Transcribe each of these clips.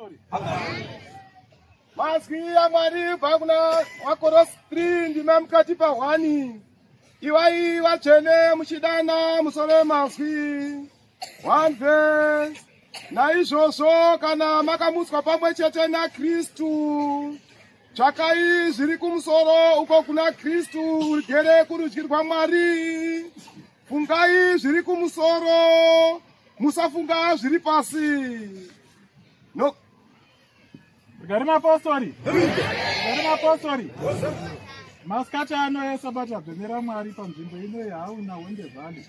Apostori. Mazwi aMwari kubva kuna Wakorosi 3 ndime mukati pa1. Iwai vatsvene muchidana musore mazwi 1 verse. Naizvozvo kana makamutswa pamwe chete naKristu, tsvakai zviri kumusoro uko kuna Kristu ugere kurudyi rwaMwari. Fungai zviri kumusoro, musafunga zviri pasi. No. Garima Apostori. Garima Apostori. Masikati ano esabata bvenera Mwari panzvimbo ino yahauna Wende Valley.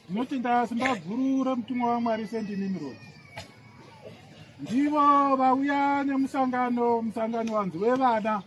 Ndinotenda simba guru remutumwa waMwari St. Nimrod. Ndivo vauya nemusangano wanzi wevana.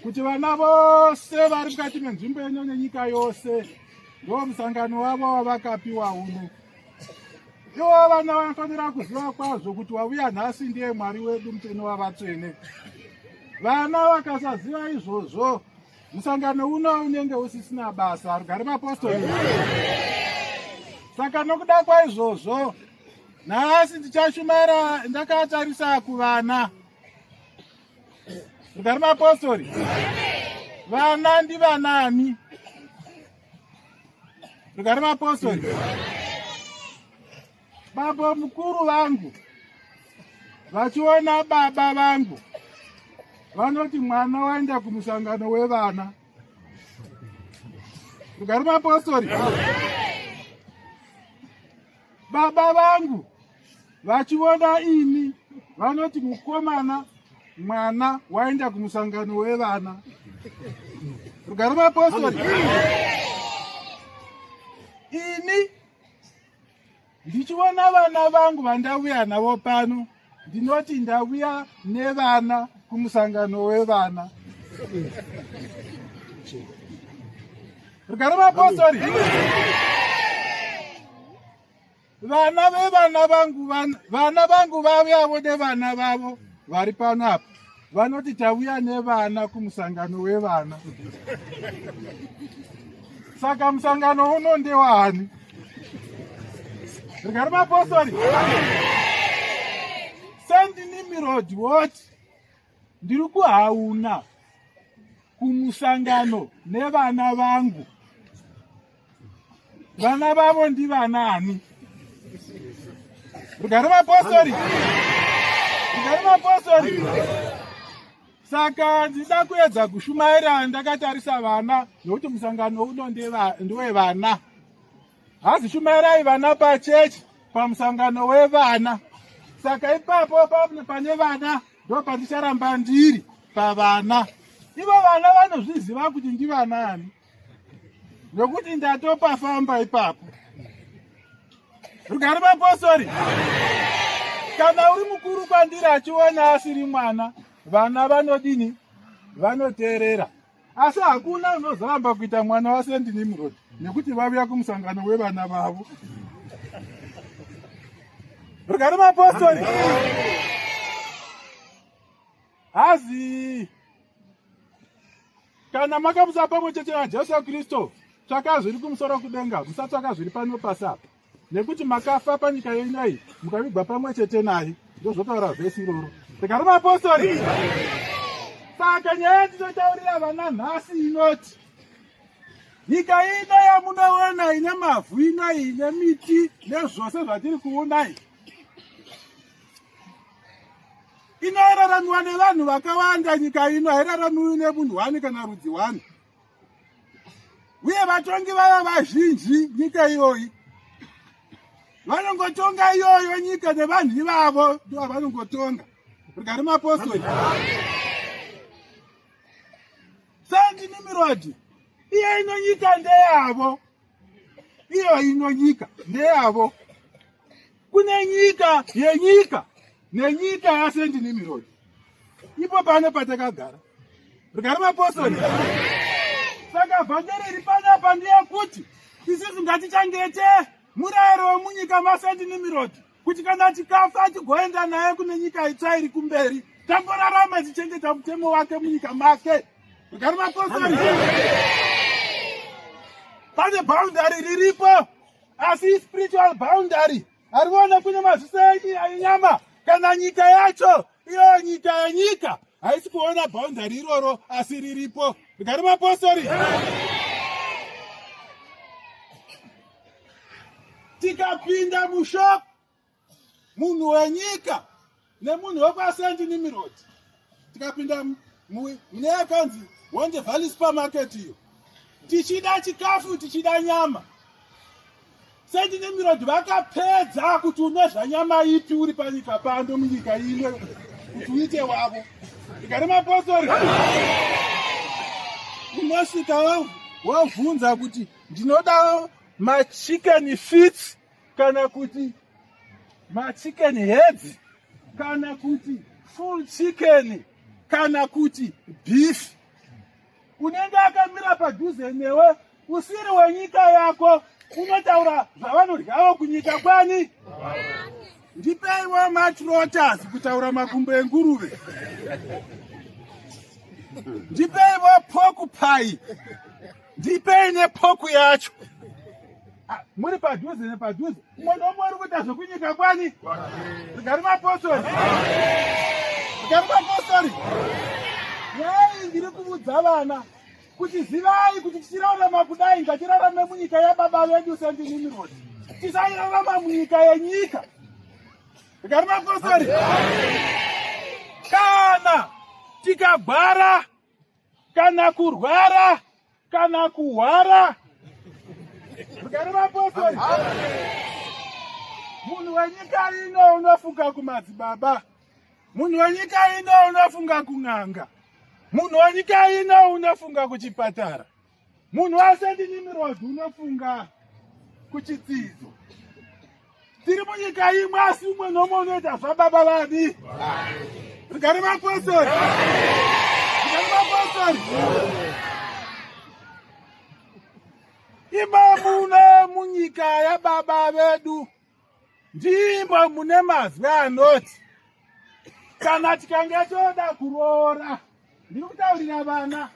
Kuti vana vose vari mukati menzvimbo ino nenyika yose ndo musangano wavo wavakapiwa uno. Ivo vana vanofanira kuziva kwazvo kuti wauya nhasi ndiye Mwari wedu mutsvene wavatsvene. Vana vakasaziva izvozvo, musangano uno unenge usisina basa. Garima Apostori. Saka nokuda kwaizvozvo, nhasi ndichashumaira ndakatarisa kuvana. Garima Apostori. Vana ndivanani? Garima Apostori. Baba mukuru vangu vachiona baba vangu vanoti mwana waenda kumusangano wevana. Garima Apostori. Baba vangu vachiona ini vanoti mukomana mwana waenda kumusangano wevana. Garima Apostori. Ini ndichiona vana vangu vandauya navo pano, ndinoti ndauya nevana kumusangano wevana. Garima Apostori. Vana vevana vangu vauyawo nevana vavo vari pano apa, vanoti tauya nevana kumusangano wevana. Saka musangano uno ndewani? Garima Apostori. St. Nimrod woti ndiri kuhauna kumusangano nevana vangu. Vana vavo ndivanani? Garima Apostori. Garima Apostori. Saka ndida kuedza kushumaira ndakatarisa vana, nokuti musangano uno ndewevana. Hazishumairai vana pachechi pamusangano wevana. Saka ipapo pane vana ndo pandicharamba ndiri pavana. Ivo vana vanozviziva kuti ndivanani, nokuti ndatopafamba ipapo. Garima Apostori. Kana uri mukuru kwandiri achiona asiri mwana, vana vanodini? Vanoteerera. Asi hakuna unozaramba kuita mwana waSt. Nimrod nekuti vauya kumusangano wevana vavo. Garima Apostori. Hazi kana makamusa pamwe chete naJesu Kristu, tsvaka zviri kumusoro kudenga, musatsvaka zviri pano pasi apa. Nekuti makafa panyika yenai mukavigwa pamwe chete naye. Ndozvotaura vhesi iroro. Garima Apostori. Saka nyaya ndinotaurira vana nhasi inoti, nyika ino yamunoona ine mavhu inai, ine miti nezvose zvatiri kuonai, inoraramiwa nevanhu vakawanda. Nyika ino hairaramiwi nemunhu wani kana rudzi wani, uye vatongi vava vazhinji. Nyika iyoyi vanongotonga iyoyo nyika nevanhu ivavo ndo vanongotonga. Garima Apostori. St. Nimrod iye ino nyika ndeyavo. Iyo ino nyika ndeyavo. Kune nyika yenyika nenyika yaSt. Nimrod. Ipo pano patakagara. Garima Apostori. Saka vhangeri riri panapa ndeyekuti isusu ngatichengete murayiro wemunyika maSt. Nimrod, kuti kana tikafa tigoenda naye kune nyika itsva iri kumberi, tamborarama tichengeta mutemo wake munyika make. Garima Apostori. Pane boundary riripo, asi spiritual boundary Arikuona kune maziso enyama kana nyika yacho iyo nyika yenyika haisi kuona boundary iroro asi riripo. Rigari mapostori. Tikapinda mushop munhu wenyika nemunhu wekwaSt Nimrod, tikapinda mune yakanzi Wonde Valley Supermarket iyo, tichida chikafu, tichida nyama, St Nimrod vakapedza kuti unodya nyama ipi uri panyika pano munyika imwe kuti uite wavo. Rigari mapostori. Unosvika wavhunza kuti ndinoda machicken feet kana kuti machicken heads kana kuti full chicken kana kuti beef. Unenge akamira padhuze newe usiri wenyika yako unotaura zvavanodyawo kunyika kwani. Ndipeiwo matrotters kutaura makumbo enguruve. Ndipeiwo pork pie. Ndipei nepoku yacho. Muri padhuze nepadhuze. Umwe nomwe uri kuita zvokunyika kwani. Rigari mapostori. Rigari mapostori. Yai ndiri kuudza vana kuti zivai kuti tichirarama kudai ngatirarame munyika yababa vedu St Nimrod. Tisararama munyika yenyika. Rigari mapostori. Kana tikagwara kana kurwara kana kuhwara. Rigari mapostori. Munhu wenyika ino unofunga kumadzibaba. Munhu wenyika ino unofunga kun'anga. Munhu wenyika ino unofunga kuchipatara. Munhu waSt Nimrod unofunga kuchidzidzo. Tiri munyika imwe asi umwe nomwe unoita zvababa vadi. Rigari mapostori. Rigari mapostori. Imamune munyika yababa vedu ndimo mune mazwi anoti kana tikange toda kuroora, ndiri kutaurira vana,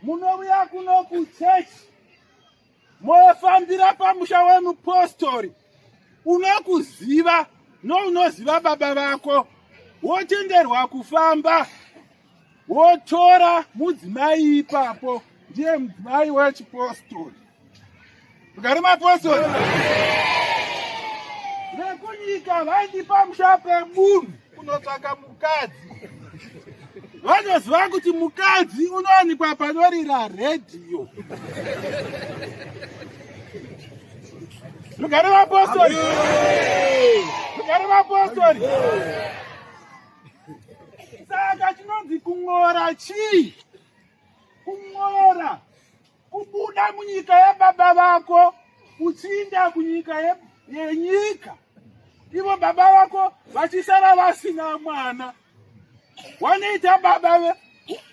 munouya kuno kuchechi mofambira pamusha wemupostori unokuziva nounoziva baba vako, wotenderwa kufamba wotora mudzimai ipapo, ndiye mudzimai wechipostori. Rigari mapostori. Vekunyika vaindi pamusha pemunhu kunotsvaka mukadzi. Vanoziva kuti mukadzi unowanikwa panorira redhiyo. Rigari mapostori. Rigari mapostori. Saka chinonzi kun'ora chii? Kun'ora kubuda munyika yababa vako uchiinda kunyika yenyika. Ivo baba vako vachisara vasina mwana. Wanoita baba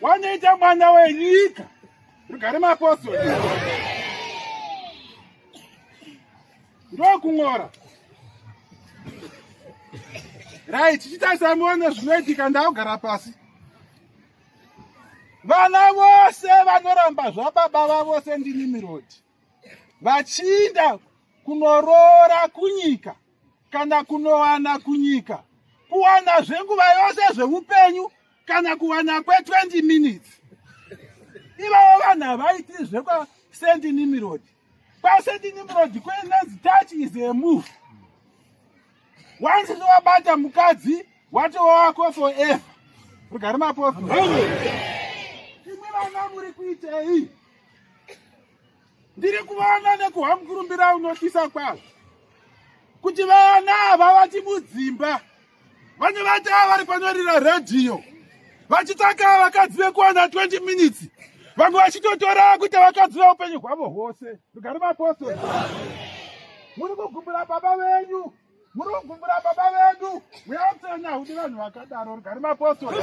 wanoita mwana wenyika. Rigari mapostori. Ndokun'ora. Right, chichitasamuona zvinoitika ndaugara pasi. Vana vose vanoramba zvababa vavo St Nimrod vachiinda kunoroora kunyika kana kunowana kunyika, kuwana zvenguva yose zveupenyu kana kuwana kwe20 minutes. Ivavo vanhu havaiti zvekwaSt Nimrod. KwaSt Nimrod kwenonzi touch is a move. Once wabata mukadzi watova wako forever. Rigari mapostori. Imwe vana muri kuitei? Ndiri kuvaona nekuhwamukurumbira unotisa kwazvo kuti vana ava vati mudzimba vanovata vari panorira redhiyo vachitsvaka vakadzi vekuwana 20 minutes, vamwe vachitotora kuti vakadzi veupenyu hwavo hwose. Rigari mapostori. Muri kugumbura baba venyu, muri kugumbura baba vedu. Muyatsenya kuti vanhu vakadaro. Rigari mapostori.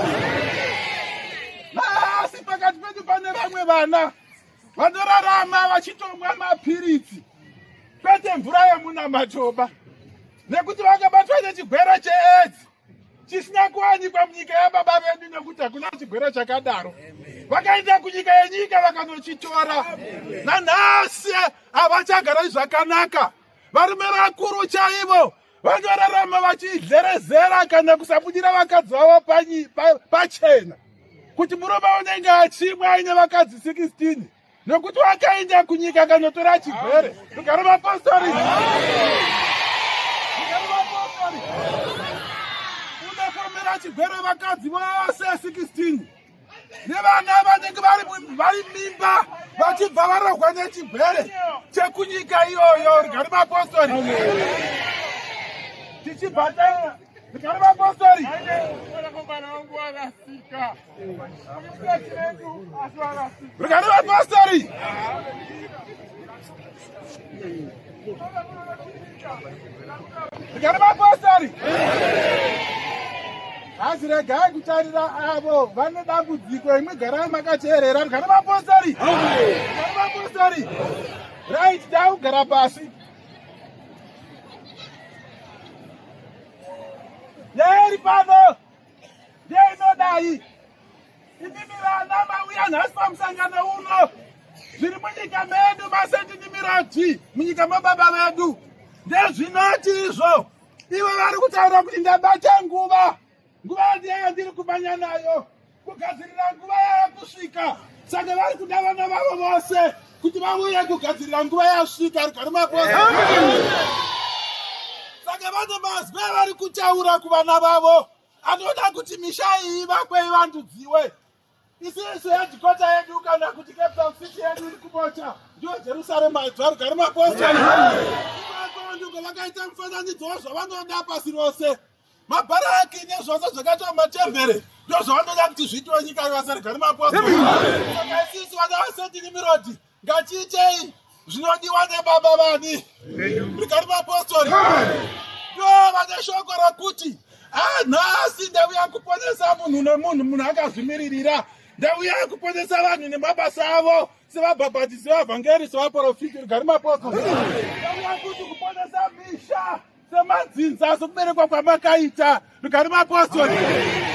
Asi pakati pedu pane vamwe vana vanorarama vachitomwa mapiritsi kwete mvura yemunamatoba nekuti vakabatwa nechigwere cheAIDS chisina kuwanikwa munyika yababa vedu nekuti hakuna chigwere chakadaro. Vakaenda kunyika yenyika vakanochitora. Nanhasi havachagara zvakanaka. varume vakuru chaivo vanorarama vachidlerezera kana kusabudira vakadzi vavo pachena kuti murume unenge achimwa aine vakadzi 16 nokuti wakaenda kunyika kanotora chigwere. Rugare vapostori, unofomera chigwere vakadzi vose 16 nevana vanenge vari mimba vachibva varogwa nechigwere chekunyika iyoyo. Rugare vapostori, tichibhataira. Rugare vapostori, rugare vapostori, rugare vapostori. Hazi regai kutarira avo vane dambudziko, imwe garai makateerera. Rugare vapostori, rugare vapostori. Right, taugara pasi. Yeri pano ndeinodai inimirana mauya nhasi pamusangano uno. Zviri munyika medu masendinimirati munyika mababa vedu ndezvinoti izvo. Ivo vari kutaura kuti ndabata nguva ndiyandiri kumanya nayo kugadzirira nguva yakusvika. Saka vari kuda vana vavo vose kuti vauye kugadzirira nguva yasvika. Rugare vapostori, saka vane mazwi avari kutaura kuvana vavo anoda kuti misha iyi ivakwe ivandudziwe. Isisu hedhikota yedu kana kuti capital city yedu iri kubocha ndio Jerusalema yedu. Rugare vapostori, ndiko vakaita mufananidzo wezvavanoda pasi rose. Mabharaki nezvose zvakaitwa matembere ndio zvavanoda kuti zviitwe nyika yose. Rugare vapostori, saka isisu vana vaSendinimirodi ngatiitei zvinodiwa nebaba vani. Rugare vapostori, ndo vane shoko rokuti nhasi ndauya kuponesa munhu nemunhu, munhu akazvimiririra. Ndauya kuponesa vanhu nemabasa avo sevabhabhatisi, vavhangeri, sevaprofiti. Rugare vapostori, ndauya kuti kuponesa misha semadzinza sokuberekwa kwamakaita. Rugare vapostori,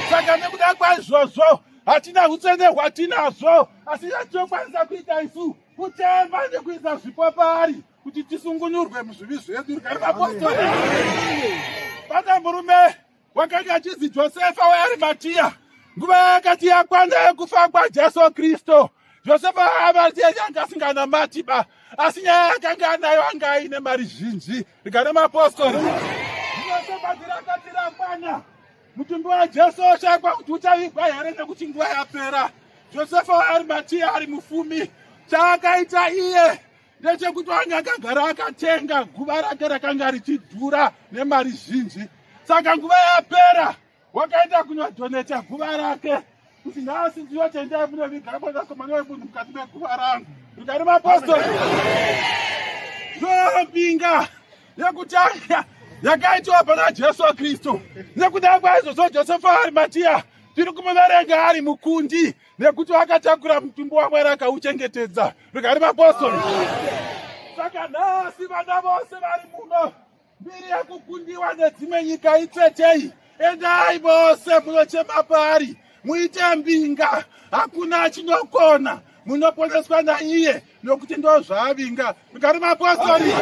saka nekuda kwaizvozvo hatina utsvene hwatinazvo, asi chatinokwanisa kuita isu kutemba nekuisa zvipo paari kuti tisungunurwe muzvivi zvedu. Rugare vapostori, pana murume wakanga achinzi Josefa weArimatia. Nguva yakati yakwana yekufa kwaJesu Kristu, Josefa anga asinganamatiba, asi nyaya yakanga anayo anga aine mari zhinji. Rugare vapostori, Josefa rakati rakwana mutumbi waJesu oshakwa kuti uchavigwa here nekuti nguva yapera. Josefa weArimatia ari mufumi. Chaakaita iye ndechekuti anga akagara akatenga guva rake rakanga richidhura nemari zhinji. Saka nguva yapera wakaenda kunodhoneta guva rake kuti nhasi ndiyotendai munoviga mwanakomana wemunhu mukati meguva rangu. Rugare vapostori, ndombinga yekutanga yakaitwa pana Jesu Kristu. Nekuda kwaizvozvo Josefa weArimatia tiri kumuverenga ari mukundi nekuti wakatakura mutumbi waMwari akauchengetedza. Rugare vapostori, saka nhasi vana vose vari muno mbiri yekukundiwa nedzimwe nyika itsvetei. Endai vose munochema pari, muite mbinga, hakuna achinokona, munoponeswa naiye nokuti ndo zvaavinga. Rugare vapostori.